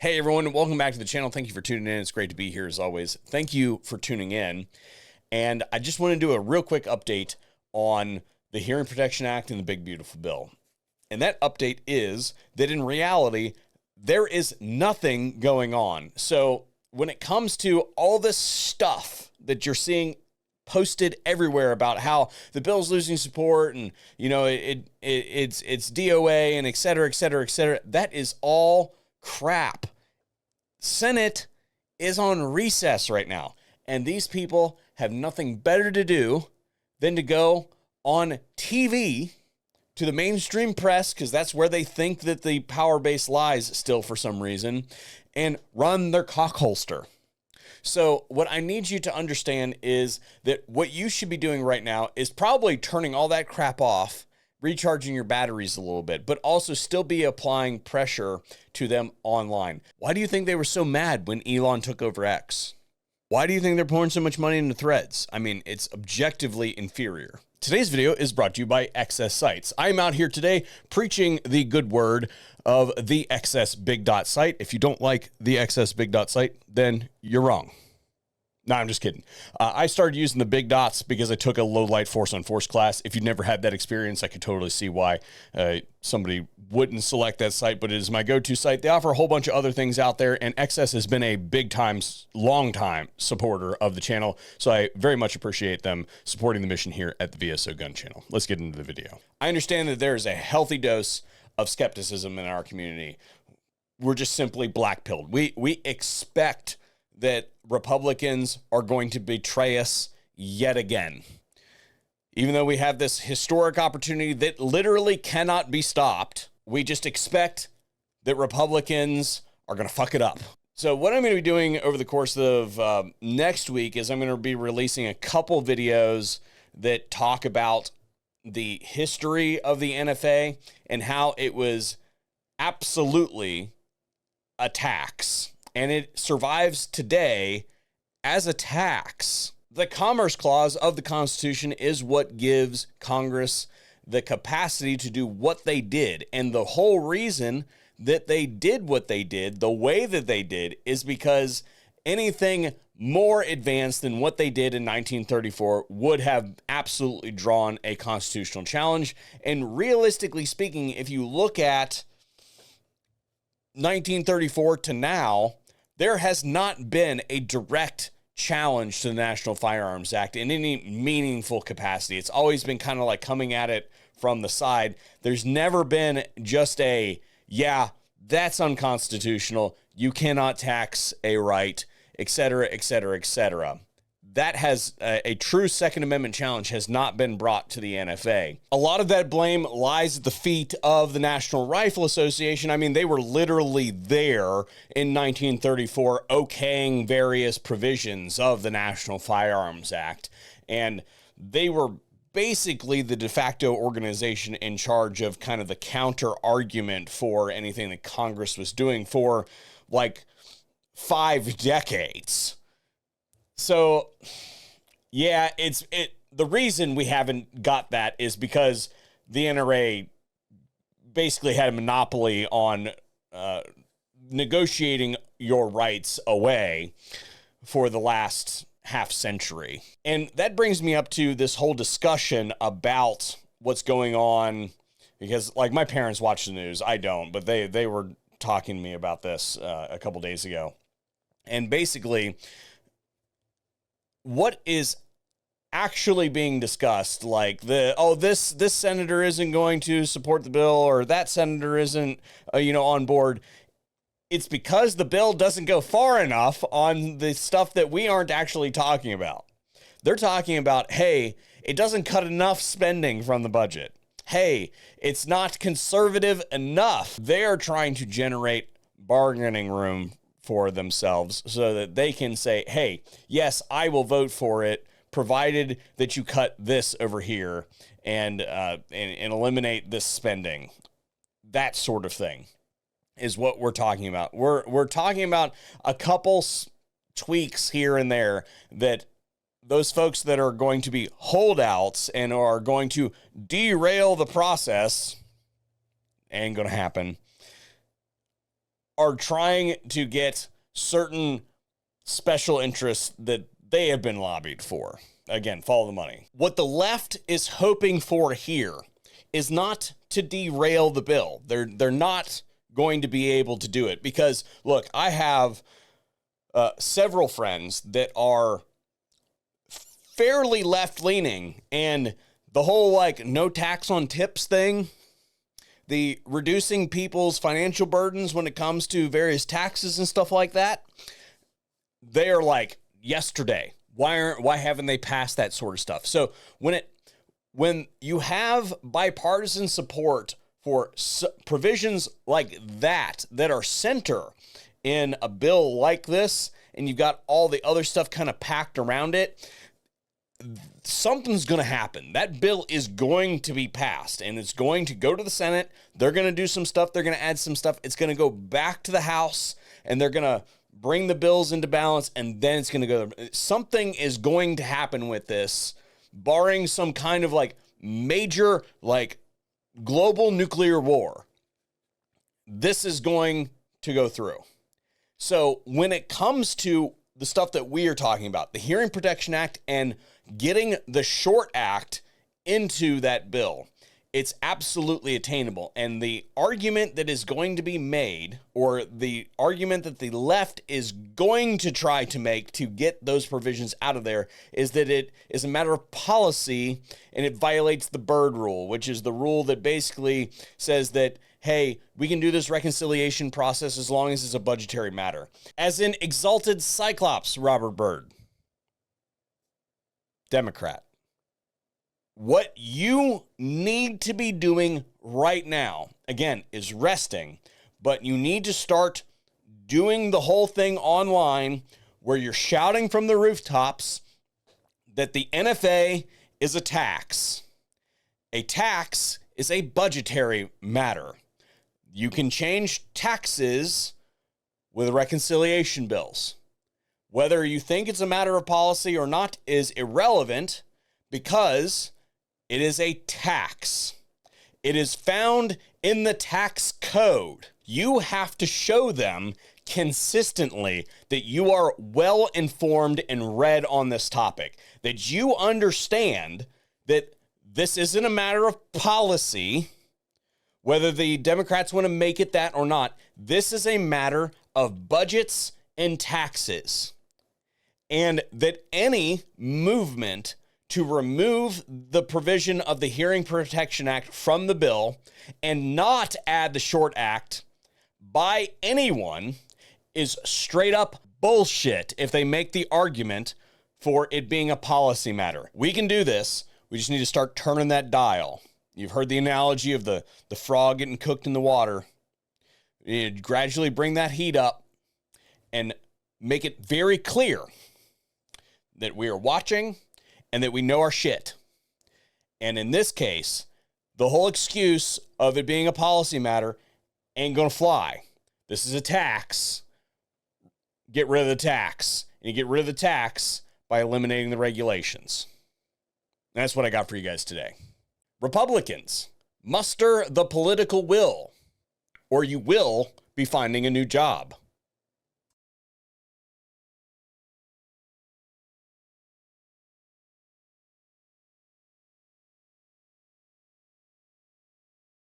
Hey everyone, welcome back to the channel. Thank you for tuning in. It's great to be here as always. Thank you for tuning in. And I just want to do a real quick update on the Hearing Protection Act and the Big Beautiful Bill. And that update is that in reality, there is nothing going on. So when it comes to all this stuff that you're seeing posted everywhere about how the bill's losing support and, you know, it's DOA and et cetera, et cetera, et cetera, that is all crap. Senate is on recess right now, and these people have nothing better to do than to go on TV to the mainstream press, because that's where they think that the power base lies still for some reason, and run their cock holster. So what I need you to understand is that what you should be doing right now is probably turning all that crap off, recharging your batteries a little bit, but also still be applying pressure to them online. Why do you think they were so mad when Elon took over X? Why do you think they're pouring so much money into Threads? I mean, it's objectively inferior. Today's video is brought to you by XS Sites. I'm out here today preaching the good word of the XS Big Dot site. If you don't like the XS Big Dot site, then you're wrong. No, I'm just kidding. I started using the big dots because I took a low light force on force class. If you've never had that experience, I could totally see why somebody wouldn't select that site, but it is my go-to site. They offer a whole bunch of other things out there, and XS has been a big time, long time supporter of the channel. So I very much appreciate them supporting the mission here at the VSO Gun Channel. Let's get into the video. I understand that there is a healthy dose of skepticism in our community. We're just simply black-pilled. We expect that Republicans are going to betray us yet again. Even though we have this historic opportunity that literally cannot be stopped, we just expect that Republicans are going to fuck it up. So what I'm going to be doing over the course of next week is I'm going to be releasing a couple videos that talk about the history of the NFA and how it was absolutely a tax. And it survives today as a tax. The Commerce Clause of the Constitution is what gives Congress the capacity to do what they did. And the whole reason that they did what they did, the way that they did, is because anything more advanced than what they did in 1934 would have absolutely drawn a constitutional challenge. And realistically speaking, if you look at 1934 to now, there has not been a direct challenge to the National Firearms Act in any meaningful capacity. It's always been kind of like coming at it from the side. There's never been just a, yeah, that's unconstitutional, you cannot tax a right, et cetera, et cetera, et cetera. That has a true Second Amendment challenge has not been brought to the NFA. A lot of that blame lies at the feet of the National Rifle Association. I mean, they were literally there in 1934 okaying various provisions of the National Firearms Act. And they were basically the de facto organization in charge of kind of the counter argument for anything that Congress was doing for like 5 decades. So, yeah, the reason we haven't got that is because the NRA basically had a monopoly on negotiating your rights away for the last half century. And that brings me up to this whole discussion about what's going on, because like my parents watch the news, I don't, but they were talking to me about this a couple days ago. And basically, what is actually being discussed, like this senator isn't going to support the bill, or that senator isn't, on board. It's because the bill doesn't go far enough on the stuff that we aren't actually talking about. They're talking about, hey, it doesn't cut enough spending from the budget. Hey, it's not conservative enough. They are trying to generate bargaining room for themselves so that they can say, hey, yes, I will vote for it, provided that you cut this over here and eliminate this spending. That sort of thing is what we're talking about. We're talking about a couple tweaks here and there that those folks that are going to be holdouts and are going to derail the process, ain't going to happen, are trying to get certain special interests that they have been lobbied for. Again, follow the money. What the left is hoping for here is not to derail the bill. They're not going to be able to do it because, look, I have several friends that are fairly left-leaning, and the whole, like, no tax on tips thing, the reducing people's financial burdens when it comes to various taxes and stuff like that, they are like, yesterday. Why haven't they passed that sort of stuff? So when you have bipartisan support for provisions like that are center in a bill like this, and you've got all the other stuff kind of packed around it, something's going to happen. That bill is going to be passed, and it's going to go to the Senate. They're going to do some stuff. They're going to add some stuff. It's going to go back to the House, and they're going to bring the bills into balance, and then it's going to go. Something is going to happen with this, barring some kind of like major like global nuclear war. This is going to go through. So when it comes to the stuff that we are talking about, the Hearing Protection Act and getting the Short Act into that bill, it's absolutely attainable. And the argument that is going to be made, or the argument that the left is going to try to make to get those provisions out of there, is that it is a matter of policy and it violates the Byrd rule, which is the rule that basically says that, hey, we can do this reconciliation process as long as it's a budgetary matter. As in exalted Cyclops Robert Byrd, Democrat. What you need to be doing right now, again, is resting, but you need to start doing the whole thing online where you're shouting from the rooftops that the NFA is a tax. A tax is a budgetary matter. You can change taxes with reconciliation bills. Whether you think it's a matter of policy or not is irrelevant, because it is a tax. It is found in the tax code. You have to show them consistently that you are well informed and read on this topic, that you understand that this isn't a matter of policy, whether the Democrats want to make it that or not. This is a matter of budgets and taxes, and that any movement to remove the provision of the Hearing Protection Act from the bill and not add the Short Act by anyone is straight up bullshit if they make the argument for it being a policy matter. We can do this. We just need to start turning that dial. You've heard the analogy of the frog getting cooked in the water. You gradually bring that heat up and make it very clear that we are watching and that we know our shit. And in this case, the whole excuse of it being a policy matter ain't gonna fly. This is a tax. Get rid of the tax. And you get rid of the tax by eliminating the regulations. And that's what I got for you guys today. Republicans, muster the political will, or you will be finding a new job.